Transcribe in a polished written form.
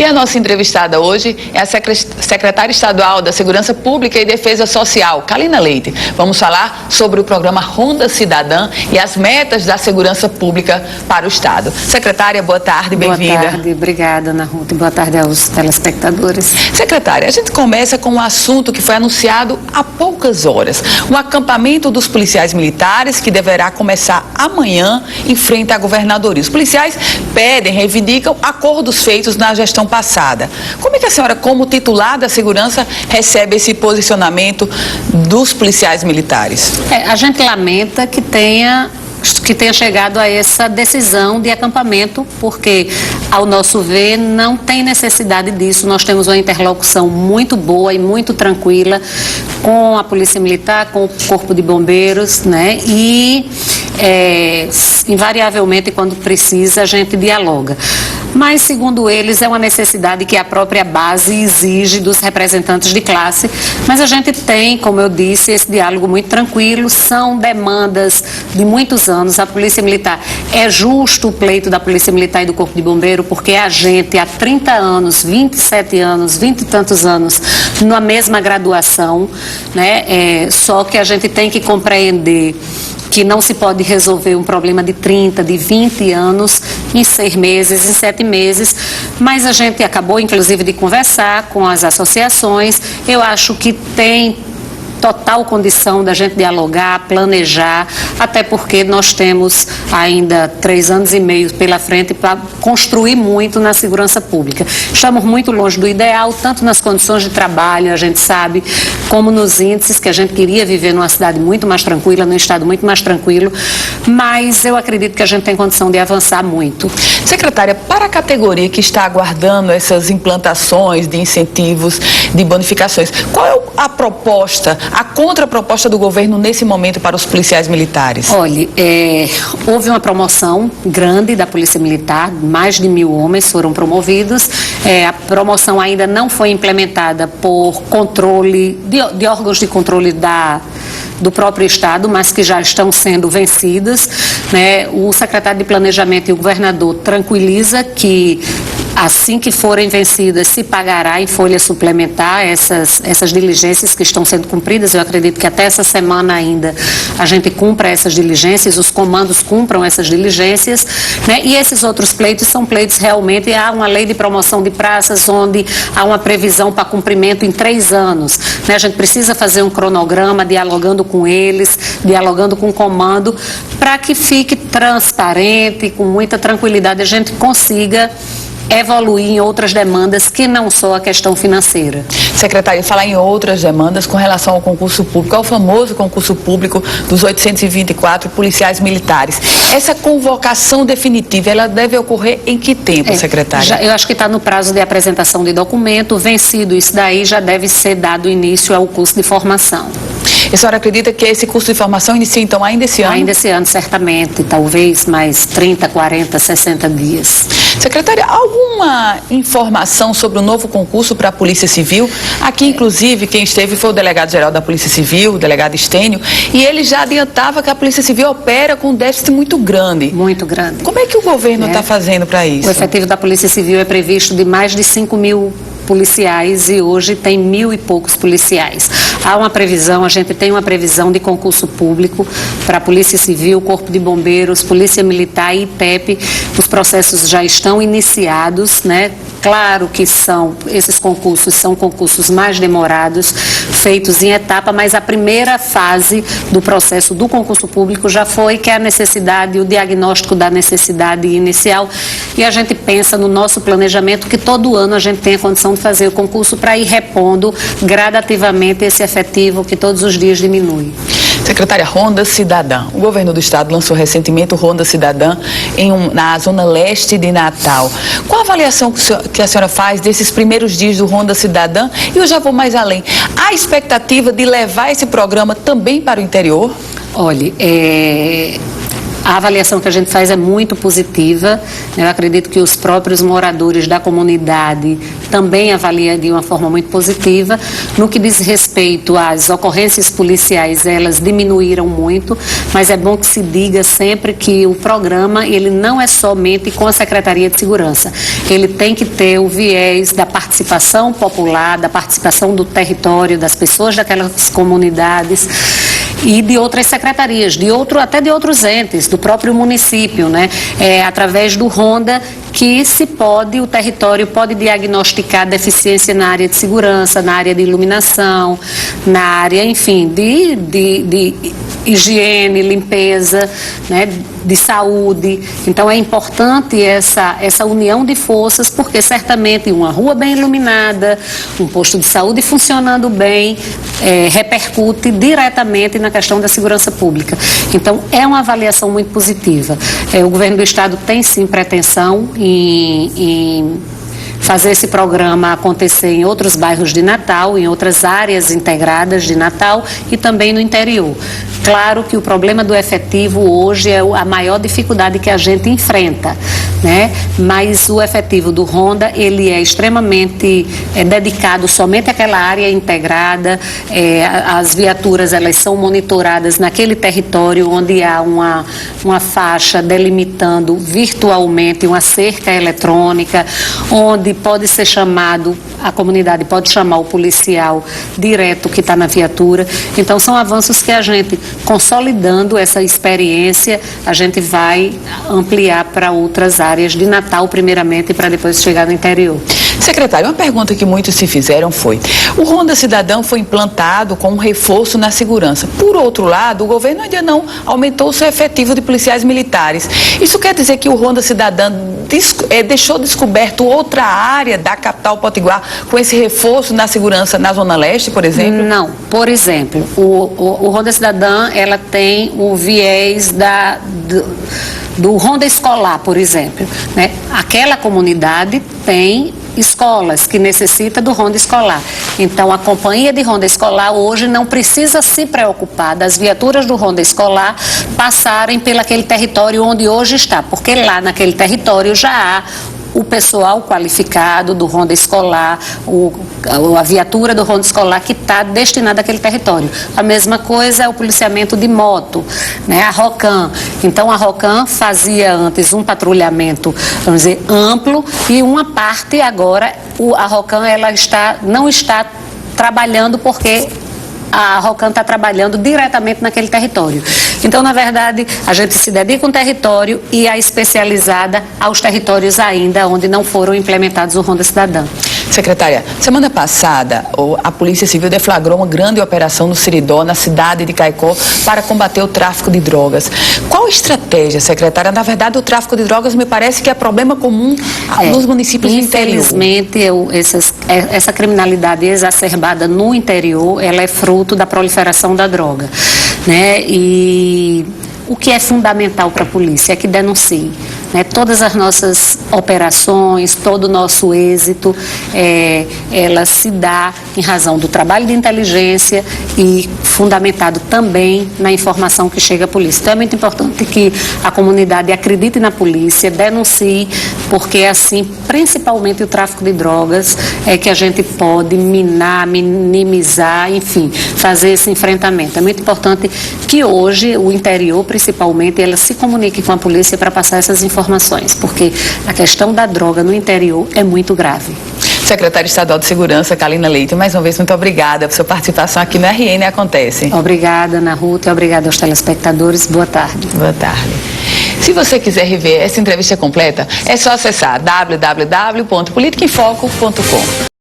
E a nossa entrevistada hoje é a secretária estadual da Segurança Pública e Defesa Social, Kalina Leite. Vamos falar sobre o programa Ronda Cidadã e as metas da segurança pública para o Estado. Secretária, boa tarde, bem-vinda. Boa tarde, obrigada, Ana Ruth. Boa tarde aos telespectadores. Secretária, a gente começa com um assunto que foi anunciado há poucas horas. O acampamento dos policiais militares, que deverá começar amanhã em frente à governadoria. Os policiais pedem, reivindicam acordos feitos na gestão passada. Como é que a senhora, como titular da segurança, recebe esse posicionamento dos policiais militares? A gente lamenta que tenha chegado a essa decisão de acampamento, porque, ao nosso ver, não tem necessidade disso. Nós temos uma interlocução muito boa e muito tranquila com a Polícia Militar, com o Corpo de Bombeiros, né? E, invariavelmente, quando precisa, a gente dialoga. Mas, segundo eles, é uma necessidade que a própria base exige dos representantes de classe. Mas a gente tem, como eu disse, esse diálogo muito tranquilo, são demandas de muitos anos. A Polícia Militar, é justo o pleito da Polícia Militar e do Corpo de Bombeiro, porque a gente, há 30 anos, 27 anos, 20 e tantos anos, na mesma graduação, né? Só que a gente tem que compreender que não se pode resolver um problema de 30, de 20 anos em 6 meses, em 7 meses, mas a gente acabou, inclusive, de conversar com as associações. Eu acho que tem total condição da gente dialogar, planejar, até porque nós temos ainda 3 anos e meio pela frente para construir muito na segurança pública. Estamos muito longe do ideal, tanto nas condições de trabalho, a gente sabe, como nos índices, que a gente queria viver numa cidade muito mais tranquila, num estado muito mais tranquilo, mas eu acredito que a gente tem condição de avançar muito. Secretária, para a categoria que está aguardando essas implantações de incentivos, de bonificações, qual é a proposta, a contraproposta do governo nesse momento para os policiais militares? Olha, houve uma promoção grande da Polícia Militar, mais de 1.000 homens foram promovidos. A promoção ainda não foi implementada por controle, de órgãos de controle do próprio Estado, mas que já estão sendo vencidas, né? O secretário de Planejamento e o governador tranquiliza que assim que forem vencidas, se pagará em folha suplementar essas diligências que estão sendo cumpridas. Eu acredito que até essa semana ainda a gente cumpra essas diligências, os comandos cumpram essas diligências, né? E esses outros pleitos são pleitos realmente, há uma lei de promoção de praças onde há uma previsão para cumprimento em 3 anos, né? A gente precisa fazer um cronograma, dialogando com eles, dialogando com o comando, para que fique transparente, com muita tranquilidade, a gente consiga evoluir em outras demandas que não só a questão financeira. Secretária, falar em outras demandas com relação ao concurso público, ao famoso concurso público dos 824 policiais militares. Essa convocação definitiva, ela deve ocorrer em que tempo, secretária? Eu acho que está no prazo de apresentação de documento, vencido isso daí, já deve ser dado início ao curso de formação. A senhora acredita que esse curso de formação inicia, então, ainda esse ano? Ainda esse ano, certamente, talvez mais 30, 40, 60 dias. Secretária, alguma informação sobre o novo concurso para a Polícia Civil? Aqui, inclusive, quem esteve foi o delegado-geral da Polícia Civil, o delegado Estênio, e ele já adiantava que a Polícia Civil opera com um déficit muito grande. Muito grande. Como é que o governo está fazendo para isso? O efetivo da Polícia Civil é previsto de mais de 5.000 policiais e hoje tem 1.000 e poucos policiais. Há uma previsão, a gente tem uma previsão de concurso público para a Polícia Civil, Corpo de Bombeiros, Polícia Militar e IPEP. Os processos já estão iniciados, né? Claro que esses concursos são concursos mais demorados, feitos em etapa, mas a primeira fase do processo do concurso público já foi, que é a necessidade, o diagnóstico da necessidade inicial, e a gente pensa no nosso planejamento que todo ano a gente tem a condição de fazer o concurso para ir repondo gradativamente esse efetivo que todos os dias diminui. Secretária, Ronda Cidadã. O governo do estado lançou recentemente o Ronda Cidadã na zona leste de Natal. Qual a avaliação que a senhora faz desses primeiros dias do Ronda Cidadã? E eu já vou mais além. Há expectativa de levar esse programa também para o interior? Olha, A avaliação que a gente faz é muito positiva. Eu acredito que os próprios moradores da comunidade também avaliam de uma forma muito positiva. No que diz respeito às ocorrências policiais, elas diminuíram muito, mas é bom que se diga sempre que o programa, ele não é somente com a Secretaria de Segurança. Ele tem que ter o viés da participação popular, da participação do território, das pessoas daquelas comunidades e de outras secretarias, até de outros entes, do próprio município, né? Através do Ronda que o território pode diagnosticar deficiência na área de segurança, na área de iluminação, na área, enfim, de higiene, limpeza, né, de saúde. Então é importante essa união de forças, porque certamente uma rua bem iluminada, um posto de saúde funcionando bem, repercute diretamente na questão da segurança pública. Então é uma avaliação muito positiva. O governo do estado tem sim pretensão em fazer esse programa acontecer em outros bairros de Natal, em outras áreas integradas de Natal e também no interior. Claro que o problema do efetivo hoje é a maior dificuldade que a gente enfrenta, né? Mas o efetivo do Ronda, ele é extremamente dedicado somente àquela área integrada. As viaturas, elas são monitoradas naquele território onde há uma faixa delimitando virtualmente uma cerca eletrônica, onde pode ser chamado, a comunidade pode chamar o policial direto que está na viatura. Então são avanços que a gente, consolidando essa experiência, a gente vai ampliar para outras áreas de Natal primeiramente para depois chegar no interior. Secretário, uma pergunta que muitos se fizeram foi: o Ronda Cidadão foi implantado com um reforço na segurança. Por outro lado, o governo ainda não aumentou o seu efetivo de policiais militares. Isso quer dizer que o Ronda Cidadão deixou descoberto outra área da capital potiguar com esse reforço na segurança na Zona Leste, por exemplo? Não. Por exemplo, o Ronda Cidadã, ela tem o viés do Ronda Escolar, por exemplo, né? Aquela comunidade tem escolas que necessita do Ronda Escolar. Então, a companhia de Ronda Escolar hoje não precisa se preocupar das viaturas do Ronda Escolar passarem pelaquele território onde hoje está, porque lá naquele território já há o pessoal qualificado do Ronda Escolar, a viatura do Ronda Escolar que está destinada àquele território. A mesma coisa é o policiamento de moto, né? A ROCAM. Então, a ROCAM fazia antes um patrulhamento, vamos dizer, amplo, e uma parte agora, a ROCAM não está trabalhando porque a ROCAM está trabalhando diretamente naquele território. Então, na verdade, a gente se dedica a um território e a especializada aos territórios ainda onde não foram implementados o Ronda Cidadã. Secretária, semana passada, a Polícia Civil deflagrou uma grande operação no Siridó, na cidade de Caicó, para combater o tráfico de drogas. Qual a estratégia, secretária? Na verdade, o tráfico de drogas me parece que é problema comum nos municípios do interior. Infelizmente, essa criminalidade exacerbada no interior, ela é fruto da proliferação da droga, né? E o que é fundamental para a polícia é que denuncie, né? Todas as nossas operações, todo o nosso êxito, ela se dá em razão do trabalho de inteligência e fundamentado também na informação que chega à polícia. Então é muito importante que a comunidade acredite na polícia, denuncie, porque assim, principalmente o tráfico de drogas, é que a gente pode minimizar, enfim, fazer esse enfrentamento. É muito importante que hoje o interior, principalmente, ela se comunique com a polícia para passar essas informações, porque a questão da droga no interior é muito grave. Secretária Estadual de Segurança, Kalina Leite, mais uma vez, muito obrigada por sua participação aqui no RN Acontece. Obrigada, Ana Ruth, e obrigada aos telespectadores. Boa tarde. Boa tarde. Se você quiser rever essa entrevista completa, é só acessar www.politicaemfoco.com.